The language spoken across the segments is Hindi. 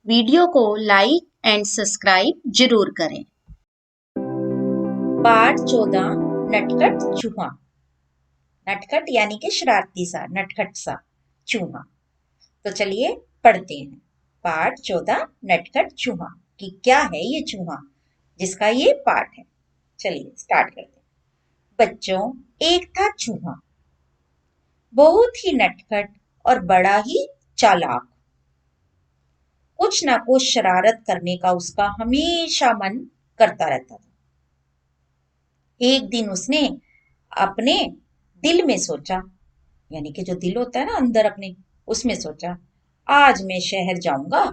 वीडियो को लाइक एंड सब्सक्राइब जरूर करें। पाठ 14 नटखट चूहा। नटखट यानी कि शरारती सा, नटखट सा चूहा। तो चलिए पढ़ते हैं। पाठ 14 नटखट चूहा कि क्या है ये चूहा जिसका ये पाठ है। चलिए स्टार्ट करते हैं। बच्चों, एक था चूहा, बहुत ही नटखट और बड़ा ही चालाक। कुछ ना कुछ शरारत करने का उसका हमेशा मन करता रहता था। एक दिन उसने अपने दिल में सोचा, यानी कि जो दिल होता है ना अंदर अपने, उसमें सोचा आज मैं शहर जाऊंगा।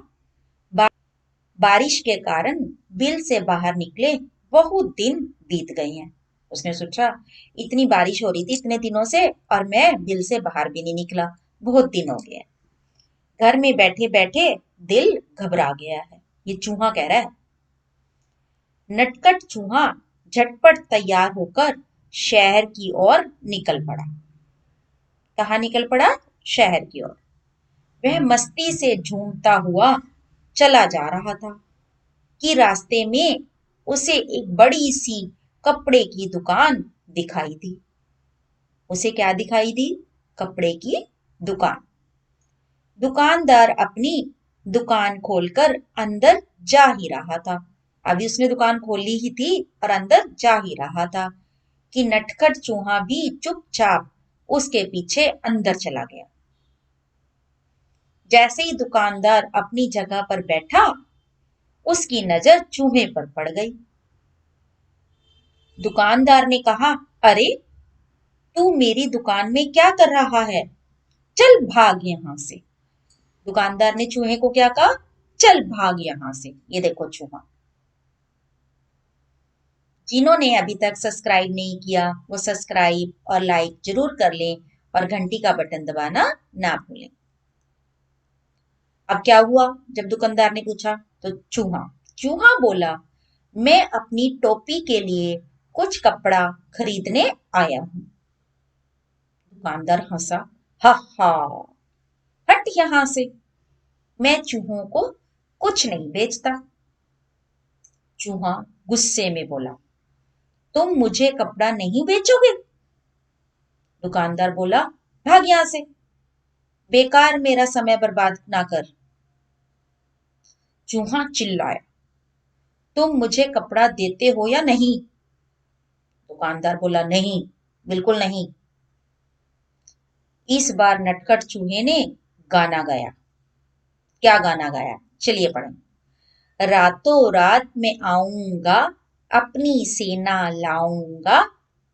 बारिश के कारण बिल से बाहर निकले बहुत दिन बीत गए हैं। उसने सोचा इतनी बारिश हो रही थी इतने दिनों से और मैं बिल से बाहर भी नहीं निकला, बहुत दिन हो गए। घर में बैठे बैठे दिल घबरा गया है, ये चूहा कह रहा है। नटखट चूहा झटपट तैयार होकर शहर की ओर निकल पड़ा। कहाँ निकल पड़ा? शहर की ओर। वह मस्ती से झूमता हुआ चला जा रहा था कि रास्ते में उसे एक बड़ी सी कपड़े की दुकान दिखाई दी। उसे क्या दिखाई दी? कपड़े की दुकान। दुकानदार अपनी दुकान खोलकर अंदर जा ही रहा था। अभी उसने दुकान खोली ही थी और अंदर जा ही रहा था कि नटखट चूहा भी चुपचाप उसके पीछे अंदर चला गया। जैसे ही दुकानदार अपनी जगह पर बैठा, उसकी नजर चूहे पर पड़ गई। दुकानदार ने कहा, अरे तू मेरी दुकान में क्या कर रहा है? चल भाग यहां से। दुकानदार ने चूहे को क्या कहा? चल भाग यहां से। ये देखो चूहा। जिन्होंने अभी तक सब्सक्राइब नहीं किया वो सब्सक्राइब और लाइक जरूर कर लें और घंटी का बटन दबाना ना भूलें। अब क्या हुआ? जब दुकानदार ने पूछा तो चूहा चूहा बोला, मैं अपनी टोपी के लिए कुछ कपड़ा खरीदने आया हूं। दुकानदार हंसा, हा हा, हट यहां से, मैं चूहों को कुछ नहीं बेचता। चूहा गुस्से में बोला, तुम मुझे कपड़ा नहीं बेचोगे? दुकानदार बोला, भाग यहां से, बेकार मेरा समय बर्बाद ना कर। चूहा चिल्लाया, तुम मुझे कपड़ा देते हो या नहीं? दुकानदार बोला, नहीं, बिल्कुल नहीं। इस बार नटखट चूहे ने गाना गाया। क्या गाना गाया? चलिए पढ़ें। रातों रात मैं आऊंगा, अपनी सेना लाऊंगा,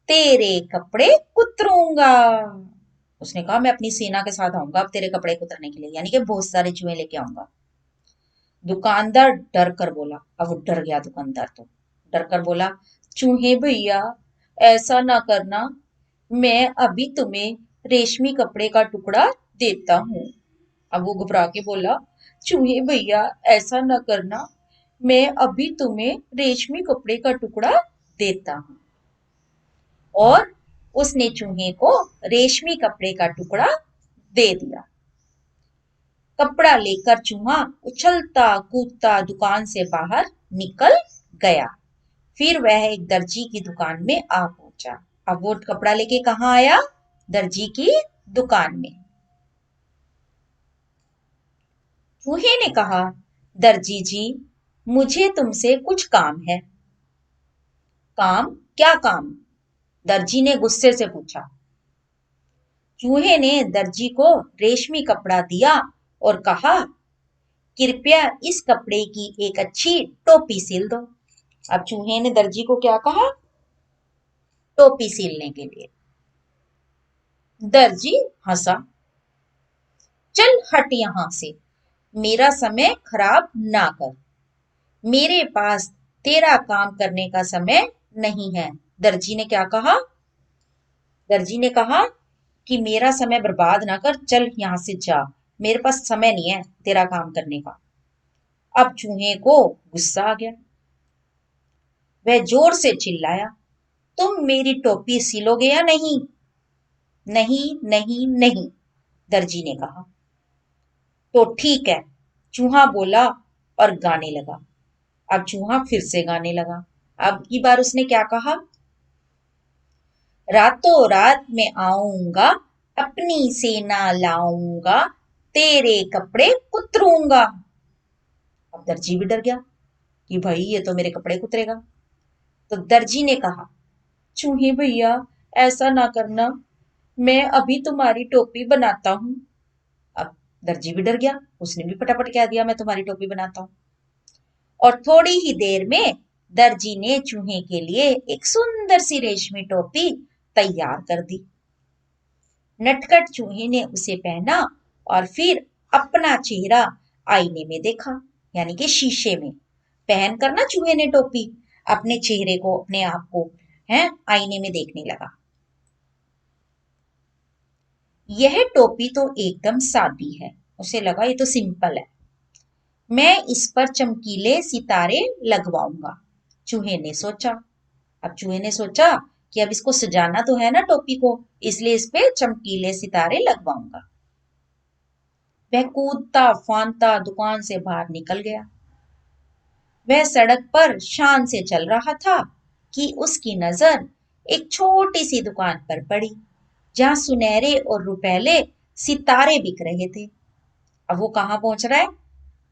तेरे कपड़े कुतरूंगा। उसने कहा मैं अपनी सेना के साथ आऊंगा अब तेरे कपड़े कुतरने के लिए, यानी कि बहुत सारे चूहे लेके आऊंगा। दुकानदार डर कर बोला, अब वो डर गया दुकानदार, तो डर कर बोला, चूहे भैया ऐसा ना करना, मैं अभी तुम्हें रेशमी कपड़े का टुकड़ा देता हूँ। अब वो घबरा के बोला, चूहे भैया ऐसा ना करना, मैं अभी तुम्हें रेशमी कपड़े का टुकड़ा देता हूँ। और उसने चूहे को रेशमी कपड़े का टुकड़ा दे दिया। कपड़ा लेकर चूहा उछलता कूदता दुकान से बाहर निकल गया। फिर वह एक दर्जी की दुकान में आ पहुंचा। अब वो कपड़ा लेके कहाँ आया? दर्जी की दुकान में। चूहे ने कहा, दर्जी जी, मुझे तुमसे कुछ काम है। काम? क्या काम? दर्जी ने गुस्से से पूछा। चूहे ने दर्जी को रेशमी कपड़ा दिया और कहा, कृपया इस कपड़े की एक अच्छी टोपी सिल दो। अब चूहे ने दर्जी को क्या कहा? टोपी सिलने के लिए। दर्जी हंसा, चल हट यहां से, मेरा समय खराब ना कर, मेरे पास तेरा काम करने का समय नहीं है। दर्जी ने क्या कहा? दर्जी ने कहा कि मेरा समय बर्बाद ना कर, चल यहां से जा, मेरे पास समय नहीं है तेरा काम करने का। अब चूहे को गुस्सा आ गया। वह जोर से चिल्लाया, तुम मेरी टोपी सिलोगे या नहीं? नहीं नहीं नहीं, दर्जी ने कहा। तो ठीक है, चूहा बोला, और गाने लगा। अब चूहा फिर से गाने लगा। अब की बार उसने क्या कहा? रातों रात में आऊंगा, अपनी सेना लाऊंगा, तेरे कपड़े कुतरूंगा। अब दर्जी भी डर गया कि भाई ये तो मेरे कपड़े कुतरेगा। तो दर्जी ने कहा, चूहे भैया ऐसा ना करना, मैं अभी तुम्हारी टोपी बनाता हूँ। अब दर्जी भी डर गया, उसने भी फटाफट कह दिया, मैं तुम्हारी टोपी बनाता हूँ। और थोड़ी ही देर में दर्जी ने चूहे के लिए एक सुंदर सी रेशमी टोपी तैयार कर दी। नटखट चूहे ने उसे पहना और फिर अपना चेहरा आईने में देखा, यानी कि शीशे में। पहनकर ना चूहे ने टोपी अपने चेहरे को, अपने आप को है आईने में देखने लगा। यह टोपी तो एकदम सादी है, उसे लगा ये तो सिंपल है, मैं इस पर चमकीले सितारे लगवाऊंगा। चूहे ने सोचा। अब चूहे ने सोचा कि अब इसको सजाना तो है ना टोपी को, इसलिए इस पे चमकीले सितारे लगवाऊंगा। वह कूदता फांदता दुकान से बाहर निकल गया। वह सड़क पर शान से चल रहा था कि उसकी नजर एक छोटी सी दुकान पर पड़ी, जहां सुनहरे और रुपैले सितारे बिक रहे थे। अब वो कहाँ पहुंच रहा है?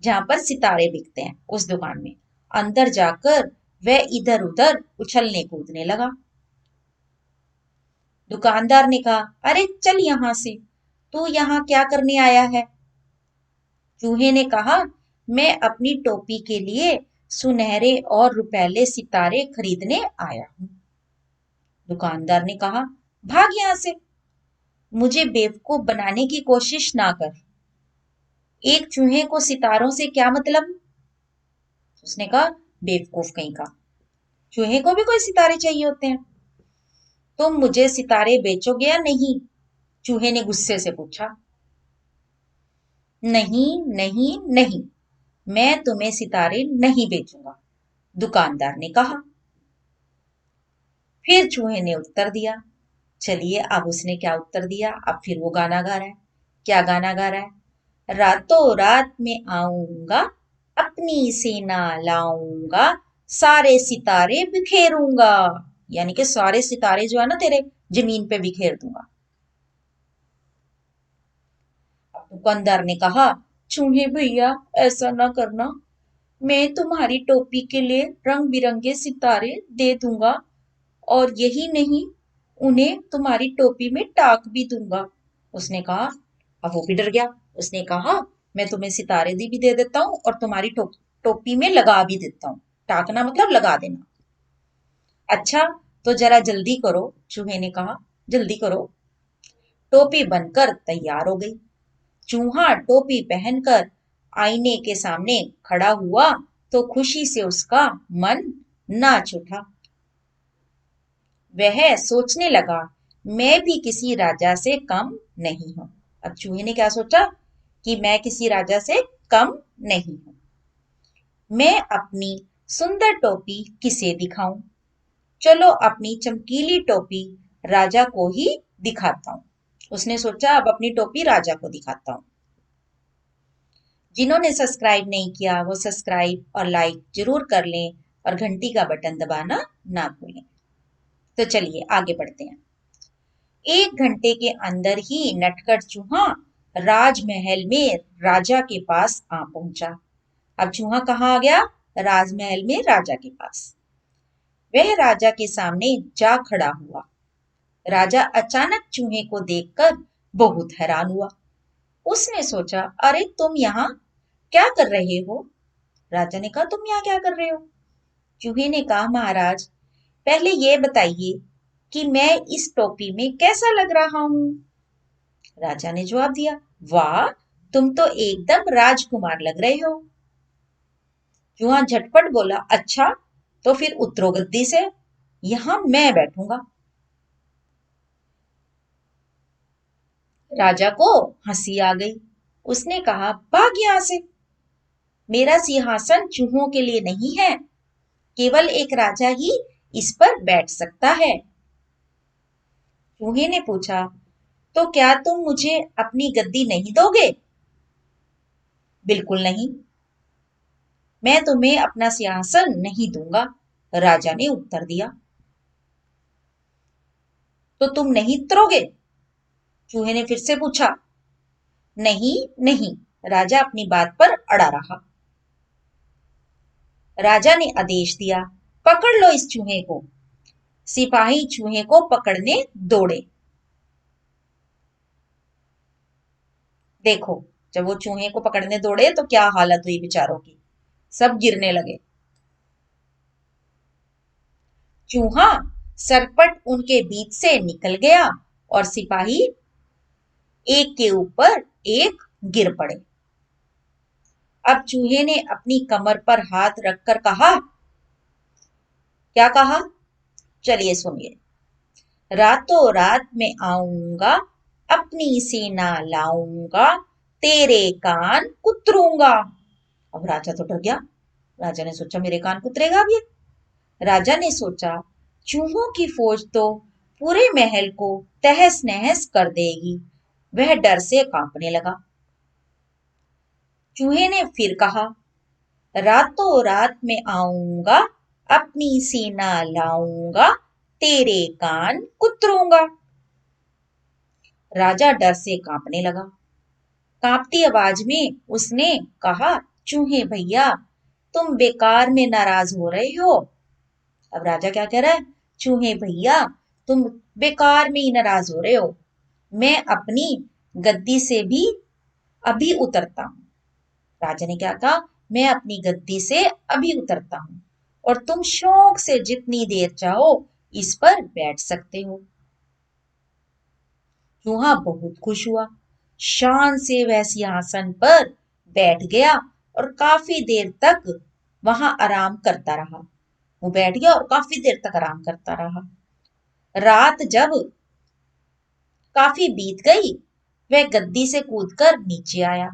जहां पर सितारे बिकते हैं उस दुकान में। अंदर जाकर वह इधर उधर उछलने कूदने लगा। दुकानदार ने कहा, अरे चल यहां से, तू यहाँ क्या करने आया है? चूहे ने कहा, मैं अपनी टोपी के लिए सुनहरे और रुपैले सितारे खरीदने आया हूं। दुकानदार ने कहा, भाग यहां से, मुझे बेवकूफ बनाने की कोशिश ना कर। एक चूहे को सितारों से क्या मतलब? उसने कहा, बेवकूफ कहीं का, चूहे को भी कोई सितारे चाहिए होते हैं। तुम मुझे सितारे बेचोगे या नहीं? चूहे ने गुस्से से पूछा। नहीं नहीं नहीं, मैं तुम्हें सितारे नहीं बेचूंगा, दुकानदार ने कहा। फिर चूहे ने उत्तर दिया। चलिए अब उसने क्या उत्तर दिया, अब फिर वो गाना गा रहा है। क्या गाना गा रहा है? रातों रात में आऊंगा, अपनी सेना लाऊंगा, सारे सितारे बिखेरूंगा। यानी कि सारे सितारे जो है ना तेरे जमीन पे बिखेर दूंगा। दुकानदार ने कहा, चूहे भैया ऐसा ना करना, मैं तुम्हारी टोपी के लिए रंग बिरंगे सितारे दे दूंगा, और यही नहीं, उन्हें तुम्हारी टोपी में टाक भी दूंगा। उसने कहा। अब वो भी डर गया। उसने कहा, मैं तुम्हें सितारे दी भी दे देता हूँ और तुम्हारी टोपी में लगा भी देता हूँ। टाकना मतलब लगा देना। अच्छा, तो जरा जल्दी करो, चूहे ने कहा, जल्दी करो। टोपी बनकर तैयार हो गई। चूहा टोपी पहनकर आईने के सामने खड़ा हुआ तो खुशी से उसका मन नाच उठा। वह सोचने लगा, मैं भी किसी राजा से कम नहीं हूं। अब चूहे ने क्या सोचा कि मैं किसी राजा से कम नहीं हूं। मैं अपनी सुंदर टोपी किसे दिखाऊं? चलो अपनी चमकीली टोपी राजा को ही दिखाता हूं। उसने सोचा अब अपनी टोपी राजा को दिखाता हूं। जिन्होंने सब्सक्राइब नहीं किया वो सब्सक्राइब और लाइक जरूर कर लें और घंटी का बटन दबाना ना भूलें। तो चलिए आगे बढ़ते हैं। 1 घंटे के अंदर ही नटखट चूहा राजमहल में राजा के पास आ पहुंचा। अब चूहा कहाँ आ गया? राजमहल में राजा के पास। वह राजा के सामने जा खड़ा हुआ। राजा अचानक चूहे को देखकर बहुत हैरान हुआ। उसने सोचा, अरे तुम यहाँ क्या कर रहे हो? राजा ने कहा, तुम यहाँ क्या कर रहे हो? चूहे ने कहा, महाराज पहले ये बताइए कि मैं इस टोपी में कैसा लग रहा हूं? राजा ने जवाब दिया, वाह, तुम तो एकदम राजकुमार लग रहे हो। चूहा झटपट बोला, अच्छा तो फिर उतरो गद्दी से, यहां मैं बैठूंगा। राजा को हंसी आ गई। उसने कहा, भाग यहां से, मेरा सिंहासन चूहों के लिए नहीं है, केवल एक राजा ही इस पर बैठ सकता है। चूहे ने पूछा, तो क्या तुम मुझे अपनी गद्दी नहीं दोगे? बिल्कुल नहीं। मैं तुम्हें अपना सिंहासन नहीं दूंगा, राजा ने उत्तर दिया। तो तुम नहीं उतरोगे? चूहे ने फिर से पूछा। नहीं नहीं, राजा अपनी बात पर अड़ा रहा। राजा ने आदेश दिया, पकड़ लो इस चूहे को। सिपाही चूहे को पकड़ने दौड़े। देखो, जब वो चूहे को पकड़ने दौड़े तो क्या हालत हुई बेचारों की, सब गिरने लगे। चूहा सरपट उनके बीच से निकल गया और सिपाही एक के ऊपर एक गिर पड़े। अब चूहे ने अपनी कमर पर हाथ रखकर कहा। क्या कहा? चलिए सुनिए। रातों रात में आऊंगा, अपनी सेना लाऊंगा, तेरे कान कुतरूंगा। अब राजा तो डर गया। राजा ने सोचा मेरे कान कुतरेगा अब ये। राजा ने सोचा चूहों की फौज तो पूरे महल को तहस नहस कर देगी। वह डर से कांपने लगा। चूहे ने फिर कहा, रातों रात में आऊंगा, अपनी सेना लाऊंगा, तेरे कान कुतरूंगा। राजा डर से कांपने लगा। कांपती आवाज में उसने कहा, चूहे भैया, तुम बेकार में नाराज हो रहे हो। अब राजा क्या कह रहा है? चूहे भैया, तुम बेकार में ही नाराज हो रहे हो। मैं अपनी गद्दी से भी अभी उतरता हूं। राजा ने क्या कहा? मैं अपनी गद्दी से अभी उतरता हूं और तुम शौक से जितनी देर चाहो इस पर बैठ सकते हो। चूहा बहुत खुश हुआ। शान से वह सिंहासन पर बैठ गया और काफी देर तक वहां आराम करता रहा। वो बैठ गया और काफी देर तक आराम करता रहा। रात जब काफी बीत गई, वह गद्दी से कूदकर नीचे आया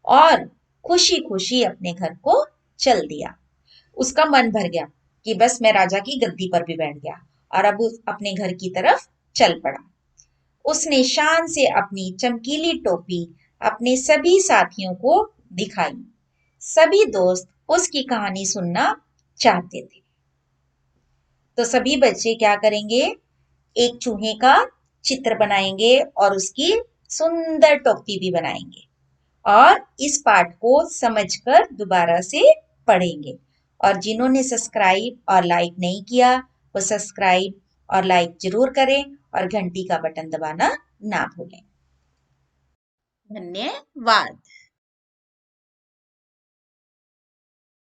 और खुशी खुशी अपने घर को चल दिया। उसका मन भर गया कि बस मैं राजा की गद्दी पर भी बैठ गया और अब उस अपने घर की तरफ चल पड़ा। उसने शान से अपनी चमकीली टोपी अपने सभी साथियों को दिखाई। सभी दोस्त उसकी कहानी सुनना चाहते थे। तो सभी बच्चे क्या करेंगे? एक चूहे का चित्र बनाएंगे और उसकी सुंदर टोपी भी बनाएंगे और इस पाठ को समझकर दोबारा से पढ़ेंगे। और जिन्होंने सब्सक्राइब और लाइक नहीं किया वो सब्सक्राइब और लाइक जरूर करें और घंटी का बटन दबाना ना भूलें। धन्यवाद।